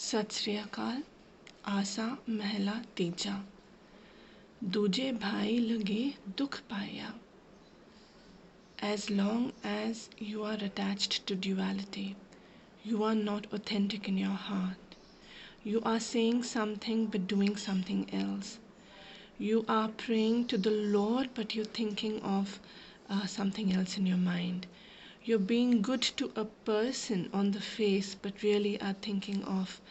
सत श्री अकाल। आसा महला तीजा। दूजे भाई लगे दुख पाया। As long as you are attached to duality, you are not authentic in your heart. You are saying something but doing something else. You are praying to the Lord but you're thinking of something else in your mind. You're being good to a person on the face but really are thinking of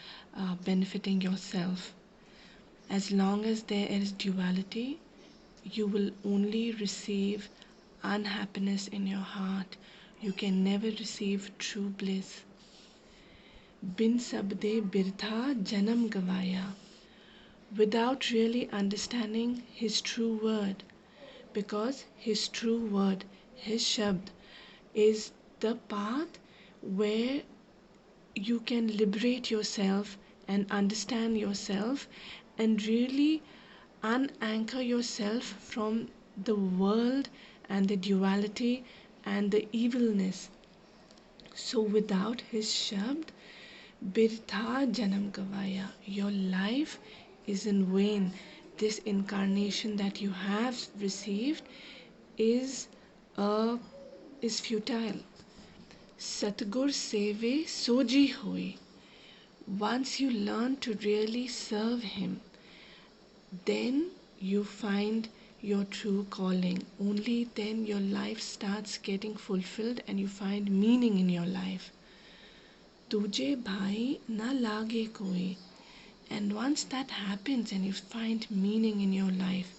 benefiting yourself. As long as there is duality, you will only receive unhappiness in your heart. You can never receive true bliss. Bin sabde birtha janam gavaya. Without really understanding his true word, because his true word, his shabd, is the path where you can liberate yourself and understand yourself and really unanchor yourself from the world and the duality and the evilness. So without his shabd, birtha janam gavaya, your life is in vain. This incarnation that you have received is futile. Satgur seve soji hoy. Once you learn to really serve him, then you find your true calling. Only then your life starts getting fulfilled and you find meaning in your life. Tujhe bhai na lage koi. And once that happens and you find meaning in your life,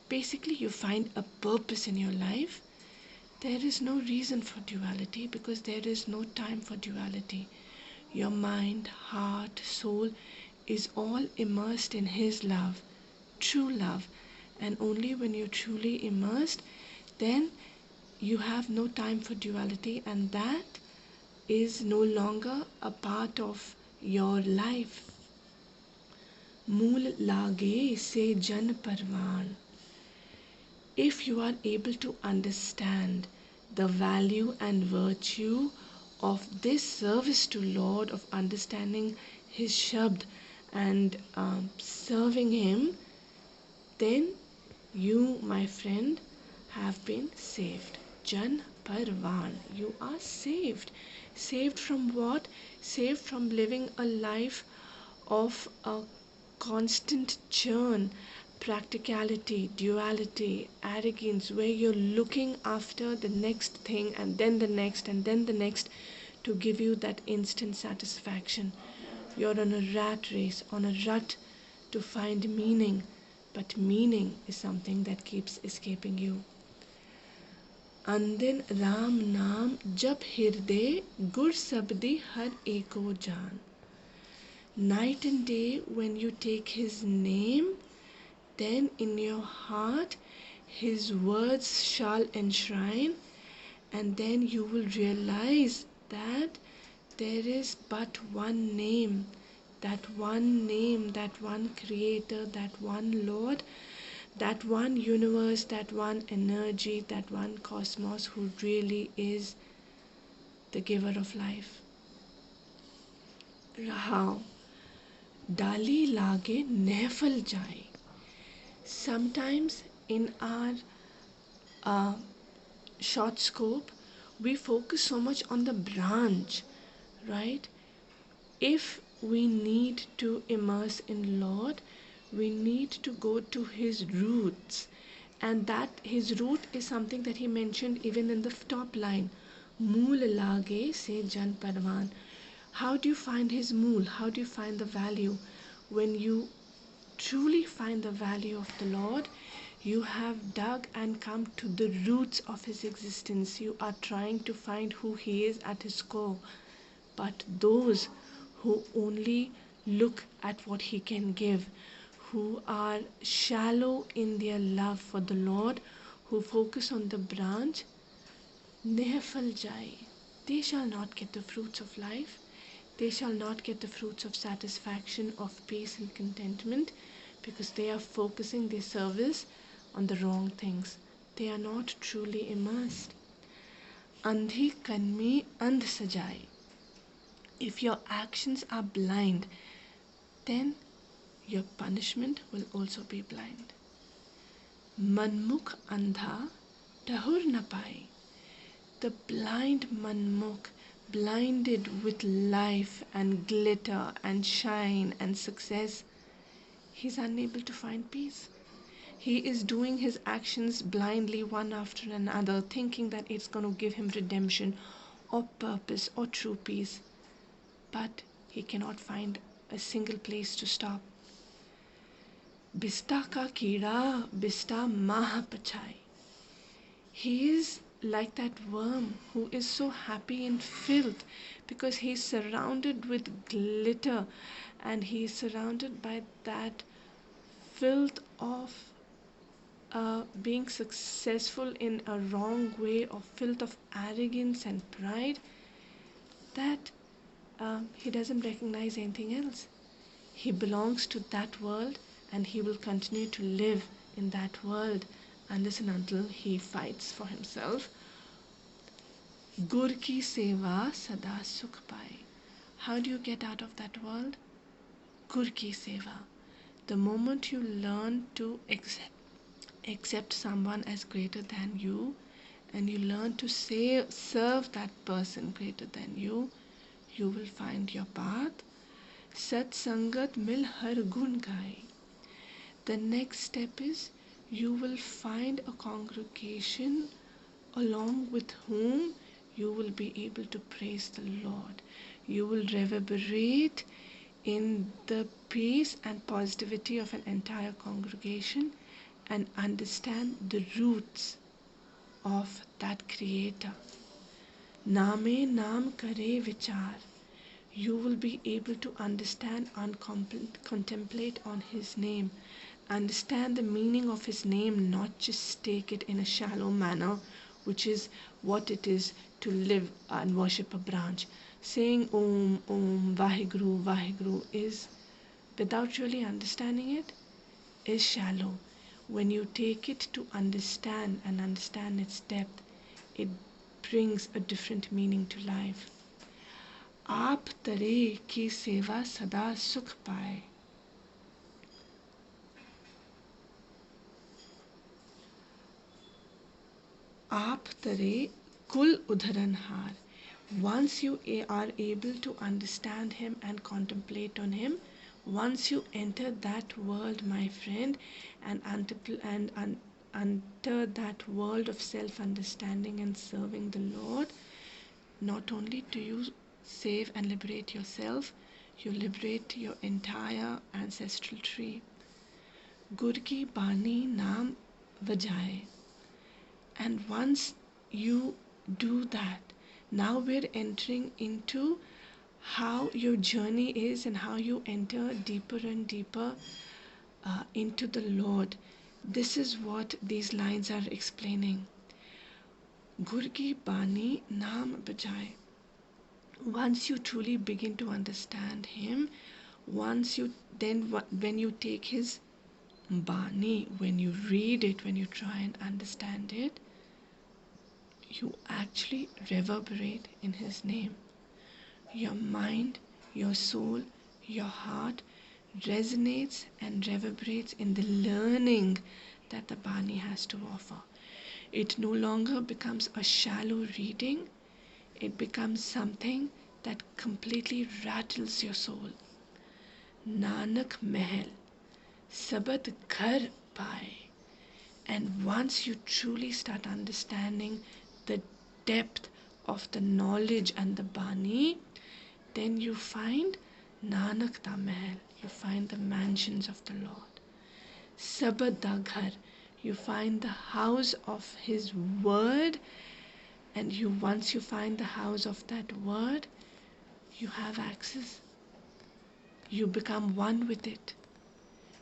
basically you find a purpose in your life, there is no reason for duality because there is no time for duality. Your mind, heart, soul is all immersed in his love, true love. And only when you're truly immersed, then you have no time for duality, and that is no longer a part of your life. Mool lage se jan parvan. If you are able to understand the value and virtue of this service to Lord, of understanding his shabd and serving him, then you, my friend, have been saved. Jan Parvan, you are saved. Saved from what? Saved from living a life of a constant churn, practicality, duality, arrogance, where you're looking after the next thing and then the next and then the next to give you that instant satisfaction. You're on a rat race, on a rut to find meaning, but meaning is something that keeps escaping you. Andin Ram Naam Jap Hirde Gur Sabdi Har Eko Jaan. Night and day, when you take his name, then in your heart his words shall enshrine, and then you will realize that there is but one name, that one creator, that one Lord, that one universe, that one energy, that one cosmos who really is the giver of life. Rahao Dali lage nefal jai. Sometimes in our short scope, we focus so much on the branch, right? If we need to immerse in Lord, we need to go to his roots, and that his root is something that he mentioned even in the top line. Mool lage se jan parvan. How do you find his mool? How do you find the value? When you truly find the value of the Lord, you have dug and come to the roots of his existence. You are trying to find who he is at his core. But those who only look at what he can give, who are shallow in their love for the Lord, who focus on the branch, nehfal jai, they shall not get the fruits of life. They shall not get the fruits of satisfaction, of peace and contentment, because they are focusing their service on the wrong things. They are not truly immersed. Andhi kanmi andh sajai. If your actions are blind, then your punishment will also be blind. Manmukh andha tahur na pai. The blind Manmukh, blinded with life and glitter and shine and success, he's unable to find peace. He is doing his actions blindly, one after another, thinking that it's going to give him redemption or purpose or true peace. But he cannot find a single place to stop. Bista ka keeda, bista mah pachai. He is like that worm who is so happy in filth because he's surrounded with glitter and he's surrounded by that filth of being successful in a wrong way, or filth of arrogance and pride, that he doesn't recognize anything else. He belongs to that world and he will continue to live in that world unless and until he fights for himself. Gur ki seva sada sukh paye. How do you get out of that world? Gur ki seva. The moment you learn to accept someone as greater than you, and you learn to serve that person greater than you will find your path. Sat sangat mil har gun gaye. The next step is you will find a congregation along with whom you will be able to praise the Lord. You will reverberate in the peace and positivity of an entire congregation and understand the roots of that Creator. Name naam kare vichar. You will be able to understand and contemplate on His name. Understand the meaning of His name, not just take it in a shallow manner, which is what it is to live and worship a branch. Saying Om, Om, Vaheguru, Vaheguru is, without really understanding it, is shallow. When you take it to understand and understand its depth, it brings a different meaning to life. आप तरे की सेवा सदा सुख पाए. आप तरे कुल उधरनहार. Once you are able to understand Him and contemplate on Him, once you enter that world, my friend, and enter that world of self-understanding and serving the Lord, not only do you save and liberate yourself, you liberate your entire ancestral tree. Gur ki bani naam vajaye. And once you do that, now we're entering into how your journey is and how you enter deeper and deeper into the Lord. This is what these lines are explaining. Gur ki bani naam vajaye. Once you truly begin to understand Him, when you take His Bani, when you read it, when you try and understand it, you actually reverberate in His name. Your mind, your soul, your heart resonates and reverberates in the learning that the Bani has to offer. It no longer becomes a shallow reading. It becomes something that completely rattles your soul. Nanak Mahal, Sabad Ghar Paye. And once you truly start understanding the depth of the knowledge and the Bani, then you find Nanak da Mahal, you find the mansions of the Lord. Sabad da Ghar, you find the house of His word. And once you find the house of that word, you have access. You become one with it.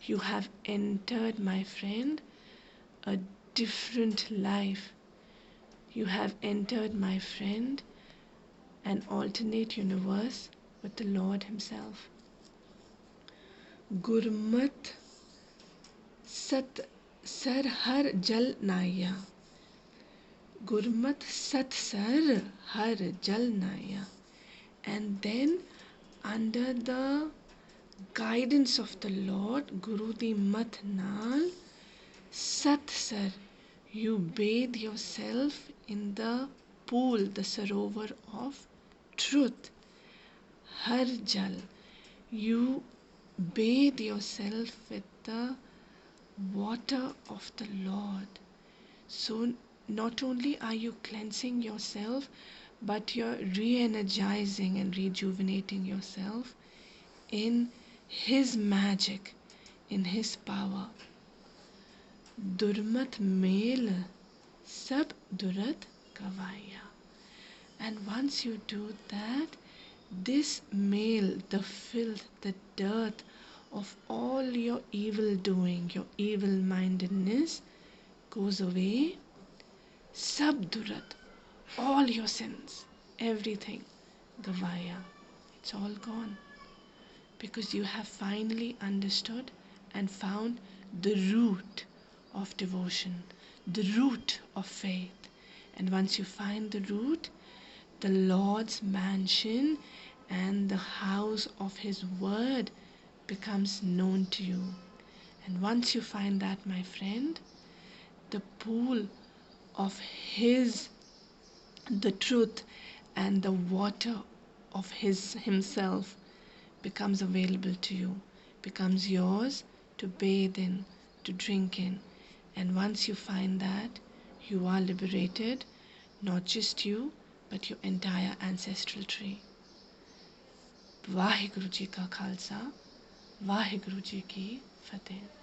You have entered, my friend, a different life. You have entered, my friend, an alternate universe with the Lord Himself. Gurmat Sat Sar Har Jal Naya. Gurmat Sat Sar Har Jal Naya. And then under the guidance of the Lord, Guru di Mat Nal, Sat Sar, you bathe yourself in the pool, the sarovar of truth. Har Jal, you bathe yourself with the water of the Lord. So not only are you cleansing yourself, but you're re-energizing and rejuvenating yourself in His magic, in His power. Durmat mel sab durat gavaya. And once you do that, this male, the filth, the dirt of all your evil doing, your evil mindedness goes away. Sab durat, all your sins, everything, gavaya, it's all gone. Because you have finally understood and found the root of devotion, the root of faith. And once you find the root, the Lord's mansion and the house of His word becomes known to you. And once you find that, my friend, the pool of the truth and the water of Himself becomes available to you, becomes yours to bathe in, to drink in. And once you find that, you are liberated, not just you, but your entire ancestral tree. Vaheguru Ji Ka Khalsa, Vaheguru Ji Ki Fateh.